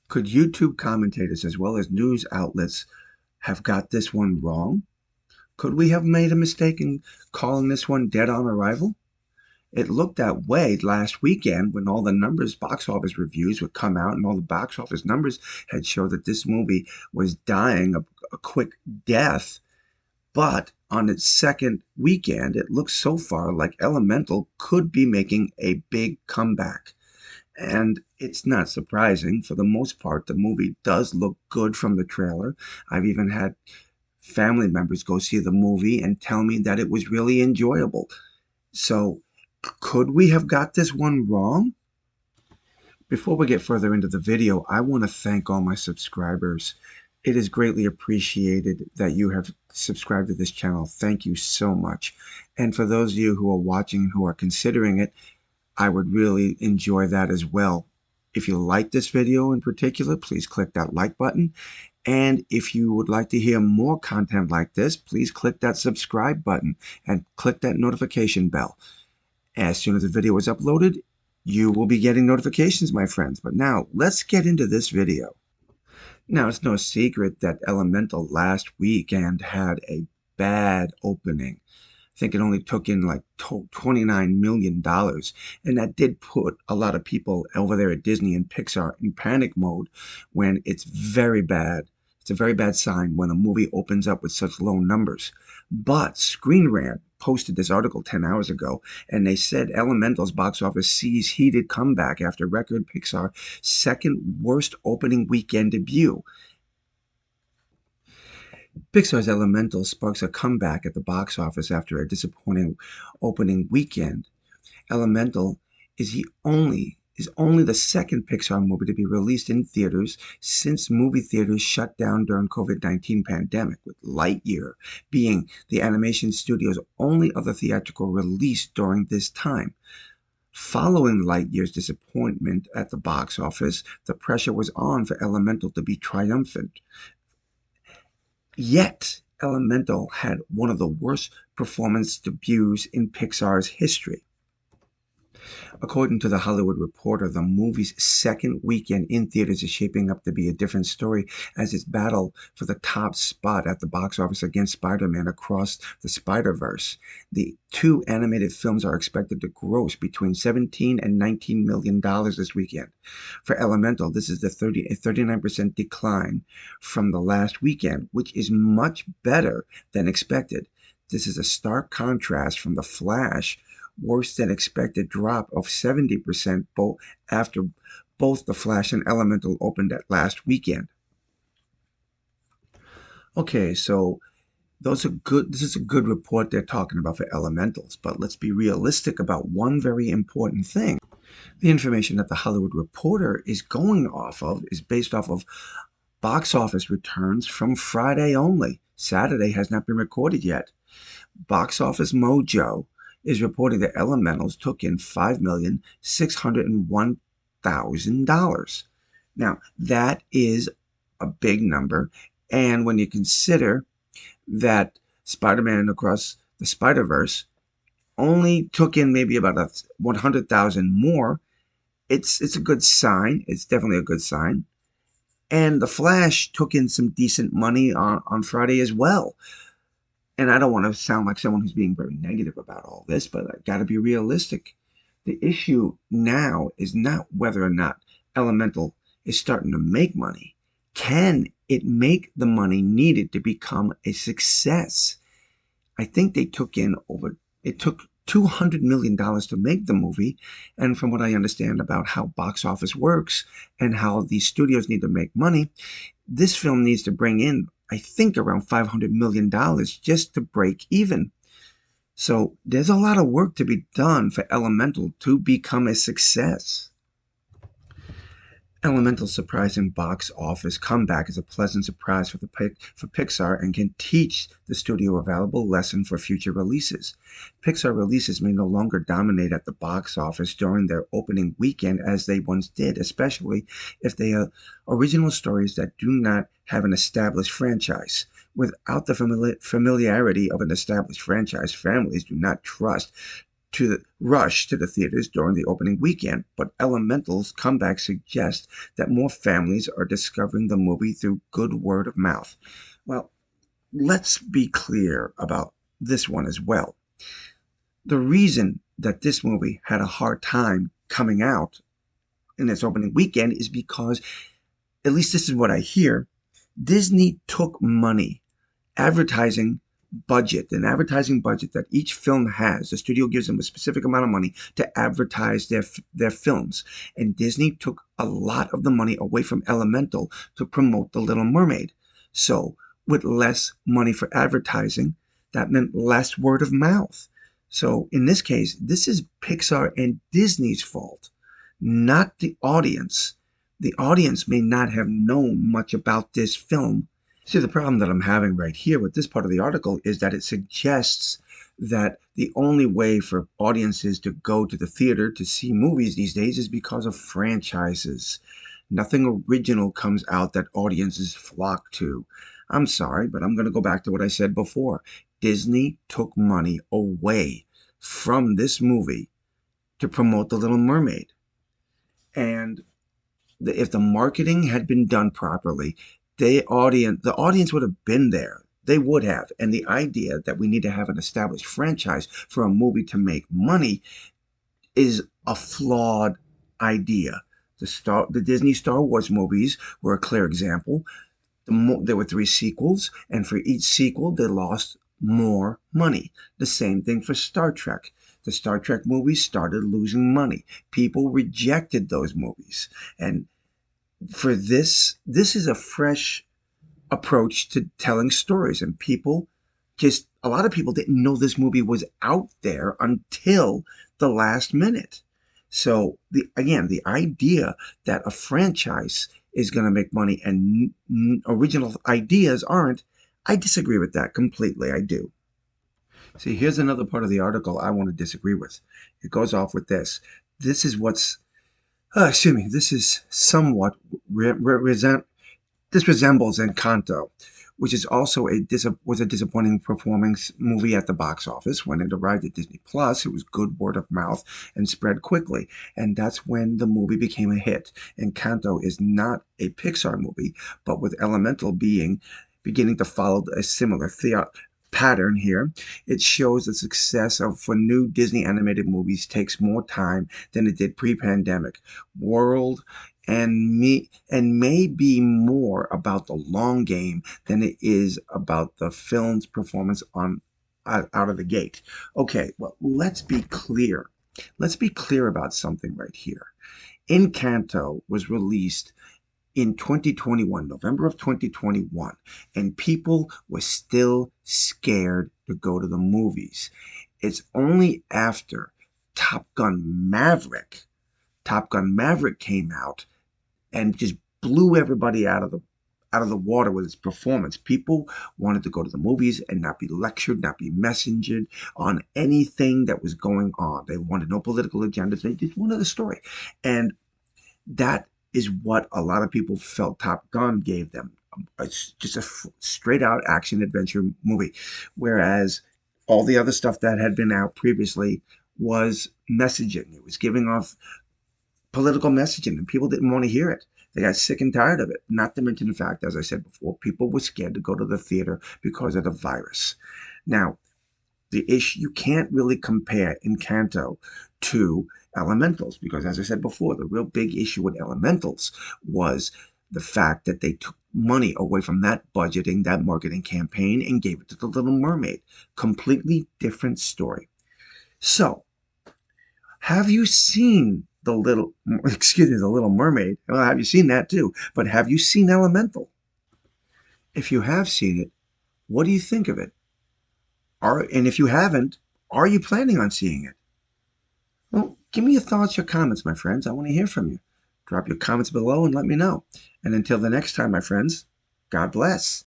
Could YouTube commentators as well as news outlets have got this one wrong? Could we have made a mistake in calling this one dead on arrival? It looked that way last weekend when all the numbers, box office reviews would come out and all the box office numbers had showed that this movie was dying a quick death. But on its second weekend, it looks so far like Elemental could be making a big comeback. And it's not surprising. For the most part, the movie does look good from the trailer. I've even had family members go see the movie and tell me that it was really enjoyable. So, could we have got this one wrong? Before we get further into the video, I want to thank all my subscribers. It is greatly appreciated that you have subscribed to this channel. Thank you so much. And for those of you who are watching and who are considering it, I would really enjoy that as well. If you like this video in particular, please click that like button. And if you would like to hear more content like this, please click that subscribe button and click that notification bell. As soon as the video is uploaded, you will be getting notifications, my friends. But now, let's get into this video. Now, it's no secret that Elemental last weekend had a bad opening. I think it only took in like $29 million. And that did put a lot of people over there at Disney and Pixar in panic mode when it's very bad. It's a very bad sign when a movie opens up with such low numbers. But Screen Rant posted this article 10 hours ago, and they said Elemental's box office sees heated comeback after record Pixar second worst opening weekend debut. Pixar's Elemental sparks a comeback at the box office after a disappointing opening weekend. Elemental is only the second Pixar movie to be released in theaters since movie theaters shut down during COVID-19 pandemic, with Lightyear being the animation studio's only other theatrical release during this time. Following Lightyear's disappointment at the box office, the pressure was on for Elemental to be triumphant. Yet, Elemental had one of the worst performance debuts in Pixar's history. According to The Hollywood Reporter, the movie's second weekend in theaters is shaping up to be a different story as its battle for the top spot at the box office against Spider-Man Across the Spider-Verse. The two animated films are expected to gross between $17 and $19 million this weekend. For Elemental, this is a 39% decline from the last weekend, which is much better than expected. This is a stark contrast from The Flash, worse than expected drop of 70% after both The Flash and Elemental opened at last weekend. Okay, so this is a good report they're talking about for Elementals, but let's be realistic about one very important thing. The information that The Hollywood Reporter is going off of is based off of box office returns from Friday only. Saturday has not been recorded yet. Box Office Mojo is reporting that Elementals took in $5,601,000. Now, that is a big number, and when you consider that Spider-Man Across the Spider-Verse only took in maybe about 100,000 more, it's a good sign. It's definitely a good sign. And The Flash took in some decent money on Friday as well. And I don't want to sound like someone who's being very negative about all this, but I got to be realistic. The issue now is not whether or not Elemental is starting to make money. Can it make the money needed to become a success? I think it took $200 million to make the movie. And from what I understand about how box office works and how these studios need to make money, this film needs to bring in, I think, around $500 million just to break even. So there's a lot of work to be done for Elemental to become a success. Elemental's surprising box office comeback is a pleasant surprise for Pixar and can teach the studio a valuable lesson for future releases. Pixar releases may no longer dominate at the box office during their opening weekend as they once did, especially if they are original stories that do not have an established franchise. Without the familiarity of an established franchise, families do not trust rush to the theaters during the opening weekend, but Elemental's comeback suggests that more families are discovering the movie through good word of mouth. Well, let's be clear about this one as well. The reason that this movie had a hard time coming out in its opening weekend is because, at least this is what I hear, Disney took money, advertising an advertising budget that each film has. The studio gives them a specific amount of money to advertise their films. And Disney took a lot of the money away from Elemental to promote The Little Mermaid. So with less money for advertising, that meant less word of mouth. So in this case, this is Pixar and Disney's fault, not the audience. The audience may not have known much about this film. See, the problem that I'm having right here with this part of the article is that it suggests that the only way for audiences to go to the theater to see movies these days is because of franchises. Nothing original comes out that audiences flock to. I'm sorry, but I'm going to go back to what I said before. Disney took money away from this movie to promote The Little Mermaid. And if the marketing had been done properly, the audience would have been there. They would have. And the idea that we need to have an established franchise for a movie to make money is a flawed idea. The Disney Star Wars movies were a clear example. There were 3 sequels, and for each sequel, they lost more money. The same thing for Star Trek. The Star Trek movies started losing money. People rejected those movies. And for this is a fresh approach to telling stories. And a lot of people didn't know this movie was out there until the last minute. So the idea that a franchise is going to make money and original ideas aren't, I disagree with that completely. I do. See, here's another part of the article I want to disagree with. It goes off with this. This is this is somewhat this resembles Encanto, which is also was a disappointing performing movie at the box office. When it arrived at Disney Plus, it was good word of mouth and spread quickly, and that's when the movie became a hit. Encanto is not a Pixar movie, but with Elemental beginning to follow a similar pattern here. It shows the success for new Disney animated movies takes more time than it did pre-pandemic. World and may be more about the long game than it is about the film's performance out of the gate. Okay, well, let's be clear. Let's be clear about something right here. Encanto was released in 2021, November of 2021, and people were still scared to go to the movies. It's only after Top Gun Maverick came out and just blew everybody out of the water with its performance. People wanted to go to the movies and not be lectured, not be messengered on anything that was going on. They wanted no political agendas. They just wanted a story. And that is what a lot of people felt Top Gun gave them. It's just a straight out action adventure movie. Whereas all the other stuff that had been out previously was messaging. It was giving off political messaging, and people didn't want to hear it. They got sick and tired of it. Not to mention the fact, as I said before, people were scared to go to the theater because of the virus. Now, the issue, you can't really compare Encanto to Elementals because, as I said before, the real big issue with Elementals was the fact that they took money away from that budgeting, that marketing campaign, and gave it to The Little Mermaid. Completely different story. So, have you seen The Little Mermaid? Well, have you seen that too? But have you seen Elemental? If you have seen it, what do you think of it? And if you haven't, are you planning on seeing it? Well, give me your thoughts, your comments, my friends. I want to hear from you. Drop your comments below and let me know. And until the next time, my friends, God bless.